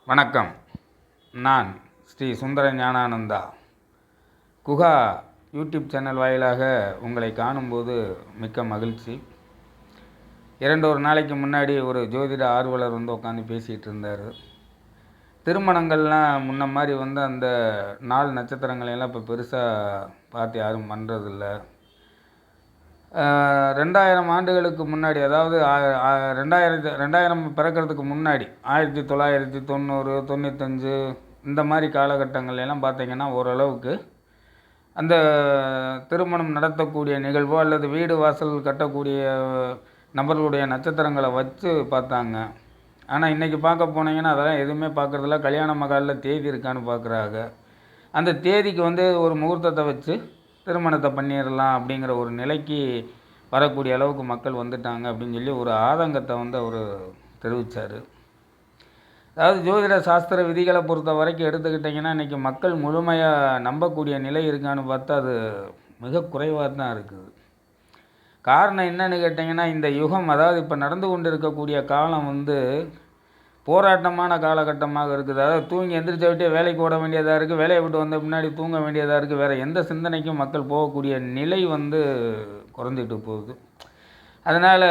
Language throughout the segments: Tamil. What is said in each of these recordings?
வணக்கம். நான் ஸ்ரீ சுந்தர ஞானானந்தா. குகா யூடியூப் சேனல் வாயிலாக உங்களை காணும்போது மிக்க மகிழ்ச்சி. ஒரு நாளைக்கு முன்னாடி ஒரு ஜோதிட ஆர்வலர் உட்காந்து பேசிகிட்டு இருந்தார். திருமணங்கள்லாம் முன்ன மாதிரி அந்த நாள் நட்சத்திரங்களையெல்லாம் இப்போ பெருசாக பார்த்து யாரும் பண்ணுறதில்ல. 2000 ஆண்டுகளுக்கு முன்னாடி, அதாவது 2000 பிறக்கிறதுக்கு முன்னாடி 1990, 95 இந்த மாதிரி காலகட்டங்கள்லாம் பார்த்திங்கன்னா ஓரளவுக்கு அந்த திருமணம் நடத்தக்கூடிய நிகழ்வோ அல்லது வீடு வாசல் கட்டக்கூடிய நபர்களுடைய நட்சத்திரங்களை வச்சு பார்த்தாங்க. ஆனால் இன்றைக்கி பார்க்க போனீங்கன்னா அதெல்லாம் எதுவுமே பார்க்குறதில்ல. கல்யாண மகாலில் தேதி இருக்கான்னு பார்க்குறாங்க. அந்த தேதிக்கு ஒரு முகூர்த்தத்தை வச்சு திருமணத்தை பண்ணிடலாம் அப்படிங்கிற ஒரு நிலைக்கு வரக்கூடிய அளவுக்கு மக்கள் வந்துட்டாங்க அப்படின்னு சொல்லி ஒரு ஆதங்கத்தை அவர் தெரிவித்தார். அதாவது ஜோதிட சாஸ்திர விதிகளை பொறுத்த வரைக்கும் எடுத்துக்கிட்டிங்கன்னா இன்றைக்கி மக்கள் முழுமையாக நம்பக்கூடிய நிலை இருக்கான்னு பார்த்தா அது மிக குறைவாக தான் இருக்குது. காரணம் என்னன்னு கேட்டிங்கன்னா, இந்த யுகம், அதாவது இப்போ நடந்து கொண்டு இருக்கக்கூடிய காலம் போராட்டமான காலகட்டமாக இருக்குது. அதாவது தூங்கி எந்திரிச்ச விட்டே வேலைக்கு ஓட வேண்டியதாக இருக்குது, வேலையை விட்டு வந்த முன்னாடி தூங்க வேண்டியதாக இருக்குது. வேறு எந்த சிந்தனைக்கும் மக்கள் போகக்கூடிய நிலை குறைஞ்சிட்டு போகுது. அதனால்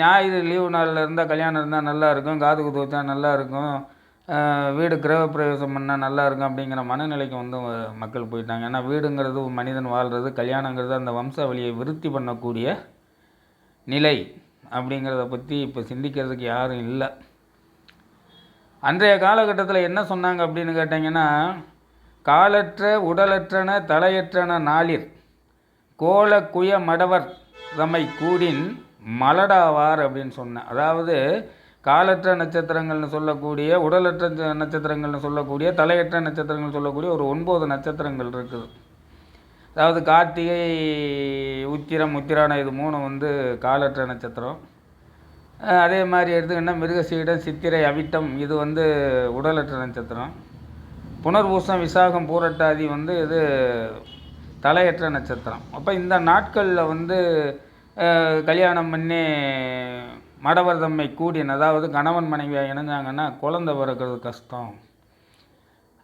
ஞாயிறு லீவு நாளில் இருந்தால் கல்யாணம் இருந்தால் நல்லாயிருக்கும், காது குத்து வச்சா நல்லாயிருக்கும், வீடு கிரகப்பிரவேசம் பண்ணால் நல்லாயிருக்கும் அப்படிங்கிற மனநிலைக்கு மக்கள் போயிட்டாங்க. ஏன்னா வீடுங்கிறது மனிதன் வாழ்கிறது, கல்யாணங்கிறது அந்த வம்சாவளியை விருத்தி பண்ணக்கூடிய நிலை அப்படிங்கிறத பற்றி இப்போ சிந்திக்கிறதுக்கு யாரும் இல்லை. அன்றைய காலகட்டத்தில் என்ன சொன்னாங்க அப்படின்னு கேட்டிங்கன்னா, காலற்ற உடலற்றன தலையற்றன நாளிர் கோல குய மடவர் தம்மை கூடின் மலடாவார் அப்படின்னு சொன்னேன். அதாவது காலற்ற நட்சத்திரங்கள்னு சொல்லக்கூடிய, உடலற்ற நட்சத்திரங்கள்னு சொல்லக்கூடிய, தலையற்ற நட்சத்திரங்கள் சொல்லக்கூடிய ஒரு 9 நட்சத்திரங்கள் இருக்குது. அதாவது கார்த்திகை, உத்திரம், உத்திராடம் இது 3 காலற்ற நட்சத்திரம். அதே மாதிரி எடுத்துக்கிட்டா மிருகசீடம், சித்திரை, அவிட்டம் இது உடலற்ற நட்சத்திரம். புனர்பூசம், விசாகம், பூரட்டாதி இது தலையற்ற நட்சத்திரம். அப்போ இந்த நாட்களில் கல்யாணம் பண்ணி மடவர் தம்மை கூடின, அதாவது கணவன் மனைவியாக இணைஞ்சாங்கன்னா குழந்தை பிறக்கிறது கஷ்டம்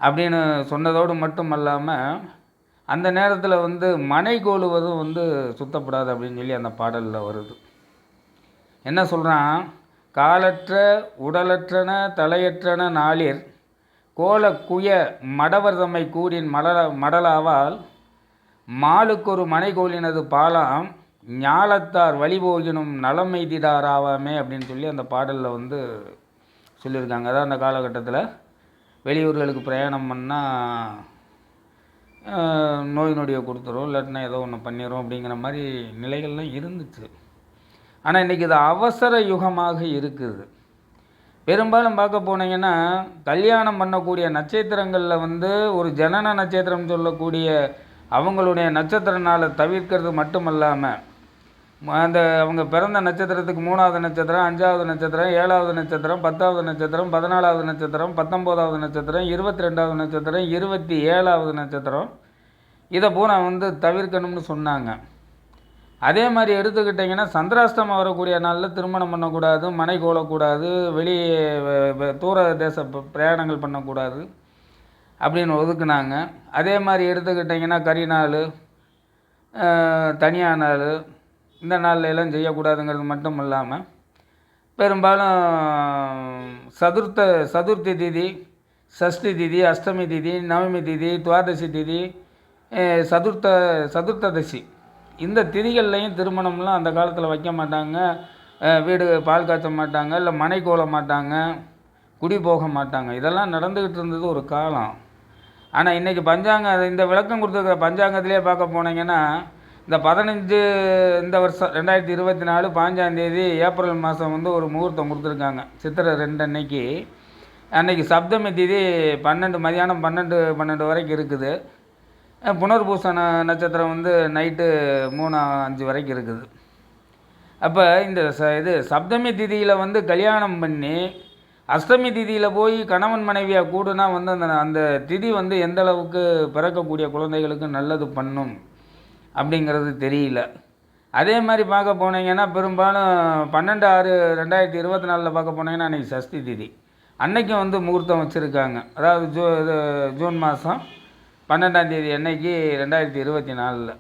அப்படின்னு சொன்னதோடு மட்டும் அல்லாமல் அந்த நேரத்தில் மனை கோலுவதும் சுத்தப்படாது அப்படின்னு சொல்லி அந்த பாடலில் வருது. என்ன சொல்கிறான்? காலற்ற உடலற்றன தலையற்றன நாளிர் கோல குய மடவர் தம்மை கூடின் மடலாவால் மாலுக்கொரு மனை கோலினது பாலாம் ஞாலத்தார் வழிபோகினும் நலம் எய்திடாராவாமே அப்படின்னு சொல்லி அந்த பாடலில் சொல்லியிருக்காங்க. அதான் அந்த காலகட்டத்தில் வெளியூர்களுக்கு பிரயாணம் பண்ணால் நோய் நொடியை கொடுத்துரும், இல்லாட்டினா ஏதோ ஒன்று பண்ணிடும் அப்படிங்கிற மாதிரி நிலைகள்லாம் இருந்துச்சு. ஆனால் இன்றைக்கி இது அவசர யுகமாக இருக்குது. பெரும்பாலும் பார்க்க போனீங்கன்னா கல்யாணம் பண்ணக்கூடிய நட்சத்திரங்களில் ஒரு ஜனன நட்சத்திரம் சொல்லக்கூடிய அவங்களுடைய நட்சத்திர நாளை தவிர்க்கிறது மட்டுமல்லாமல் அவங்க பிறந்த நட்சத்திரத்துக்கு 3வது நட்சத்திரம், 5வது நட்சத்திரம், 7வது நட்சத்திரம், 10வது நட்சத்திரம், 14வது நட்சத்திரம், 19வது நட்சத்திரம், 22வது நட்சத்திரம், 27வது நட்சத்திரம் இதை பூரா தவிர்க்கணும்னு சொன்னாங்க. அதே மாதிரி எடுத்துக்கிட்டிங்கன்னா சந்திராஷ்டமம் வரக்கூடிய நாளில் திருமணம் பண்ணக்கூடாது, மனை கோலக்கூடாது, வெளியே தூர தேச பிரயாணங்கள் பண்ணக்கூடாது அப்படின்னு ஒதுக்குனாங்க. அதே மாதிரி எடுத்துக்கிட்டிங்கன்னா கரி நாள், தனியாக நாள், இந்த நாளில் எல்லாம் செய்யக்கூடாதுங்கிறது மட்டும் இல்லாமல் பெரும்பாலும் சதுர்த்தி திதி, சஷ்டி திதி, அஷ்டமி திதி, நவமி திதி, துவாதசி திதி, சதுர்த்ததசி இந்த திதிகள்லையும் திருமணம்லாம் அந்த காலத்தில் வைக்க மாட்டாங்க. வீடு பால் காய்ச்ச மாட்டாங்க, இல்லை மனை கோல மாட்டாங்க, குடி போக மாட்டாங்க. இதெல்லாம் நடந்துக்கிட்டு இருந்தது ஒரு காலம். ஆனால் இன்றைக்கி இந்த விளக்கம் கொடுத்துருக்குற பஞ்சாங்கத்திலே பார்க்க போனீங்கன்னா இந்த 15 இந்த வருஷம் 2024 15 ஏப்ரல் மாதம் ஒரு முகூர்த்தம் கொடுத்துருக்காங்க. சித்திரை 2 அன்னைக்கு சப்தமி திதி 12 மதியானம் 12 வரைக்கும் இருக்குது. புனர்பூச நட்சத்திரம் நைட்டு 3-5 வரைக்கும் இருக்குது. அப்போ இந்த சப்தமி திதியில் கல்யாணம் பண்ணி அஷ்டமி திதியில் போய் கணவன் மனைவியாக கூடுனா அந்த திதி எந்த அளவுக்கு பிறக்கக்கூடிய குழந்தைகளுக்கு நல்லது பண்ணும் அப்படிங்கிறது தெரியல. அதே மாதிரி பார்க்க போனீங்கன்னா பெரும்பாலும் 12/6/2024 பார்க்க போனீங்கன்னா அன்றைக்கி சஷ்டி திதி. அன்னைக்கும் வந்து முகூர்த்தம் வச்சுருக்காங்க. அதாவது ஜூன் மாதம் 12ஆம் தேதி அன்னைக்கு 2024.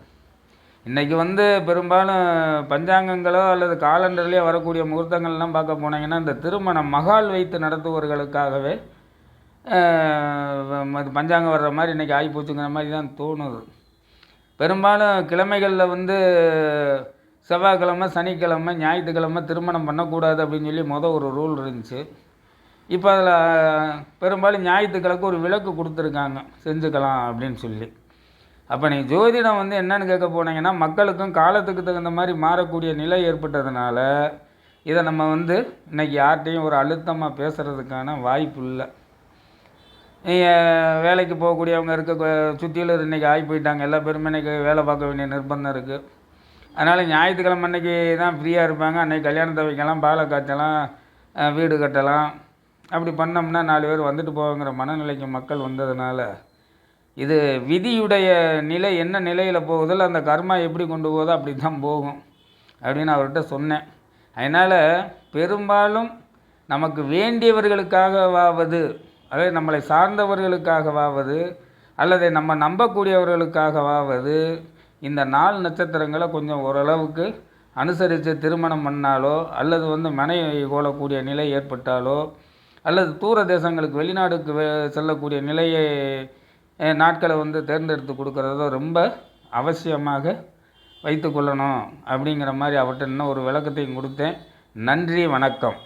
இன்றைக்கி வந்து பெரும்பாலும் பஞ்சாங்கங்களோ அல்லது காலண்டர்லேயோ வரக்கூடிய முகூர்த்தங்கள்லாம் பார்க்க போனீங்கன்னா இந்த திருமணம் மகால் வைத்து நடத்துபவர்களுக்காகவே பஞ்சாங்கம் வர்ற மாதிரி இன்றைக்கி ஆகிப்போச்சுங்கிற மாதிரி தான் தோணுது. பெரும்பாலும் கிழமைகளில் வந்து செவ்வாய்க்கிழமை, சனிக்கிழமை, ஞாயிற்றுக்கிழமை திருமணம் பண்ணக்கூடாது அப்படின்னு சொல்லி ஒரு ரூல் இருந்துச்சு. இப்போ அதில் பெரும்பாலும் ஞாயிற்றுக்கிழமை ஒரு விலக்கு கொடுத்துருக்காங்க, செஞ்சுக்கலாம் அப்படின்னு சொல்லி. அப்போ நீங்கள் ஜோதிடம் வந்து என்னென்னு கேட்க போனீங்கன்னா, மக்களுக்கும் காலத்துக்கு தகுந்த மாதிரி மாறக்கூடிய நிலை ஏற்பட்டதுனால இதை நம்ம வந்து இன்றைக்கி யார்கிட்டையும் ஒரு அழுத்தமாக பேசுகிறதுக்கான வாய்ப்பு இல்லை. நீங்கள் வேலைக்கு போகக்கூடியவங்க சுற்றிலும் இன்றைக்கி ஆகி போயிட்டாங்க. எல்லா பேருமே இன்றைக்கி வேலை பார்க்க வேண்டிய நிர்பந்தம் இருக்குது. அதனால் ஞாயிற்றுக்கிழமை அன்றைக்கி தான் ஃப்ரீயாக இருப்பாங்க. அன்றைக்கி கல்யாணத்தை வைக்கலாம், பாலை காய்ச்சலாம், வீடு கட்டலாம். அப்படி பண்ணோம்னா 4 பேர் வந்துட்டு போவாங்கிற மனநிலைக்கு மக்கள் வந்ததுனால இது விதியுடைய நிலை என்ன நிலையில் போகுதில்ல, அந்த கர்மா எப்படி கொண்டு போகுதோ அப்படி தான் போகும் அப்படின்னு அவர்கிட்ட சொன்னேன். அதனால் பெரும்பாலும் நமக்கு வேண்டியவர்களுக்காகவாவது, அதாவது நம்மளை சார்ந்தவர்களுக்காகவாவது அல்லது நம்ம நம்பக்கூடியவர்களுக்காகவாவது இந்த நாள் நட்சத்திரங்களை கொஞ்சம் ஓரளவுக்கு அனுசரித்து திருமணம் பண்ணாலோ அல்லது வந்து மனைவி கோலக்கூடிய நிலை ஏற்பட்டாலோ அல்லது தூர தேசங்களுக்கு வெளிநாடுக்கு செல்லக்கூடிய நிலையை நாட்களை வந்து தேர்ந்தெடுத்து கொடுக்குறதோ ரொம்ப அவசியமாக வைத்து கொள்ளணும் அப்படிங்கிற மாதிரி அவர்கிட்ட இன்னும் ஒரு விளக்கத்தையும் கொடுத்தேன். நன்றி, வணக்கம்.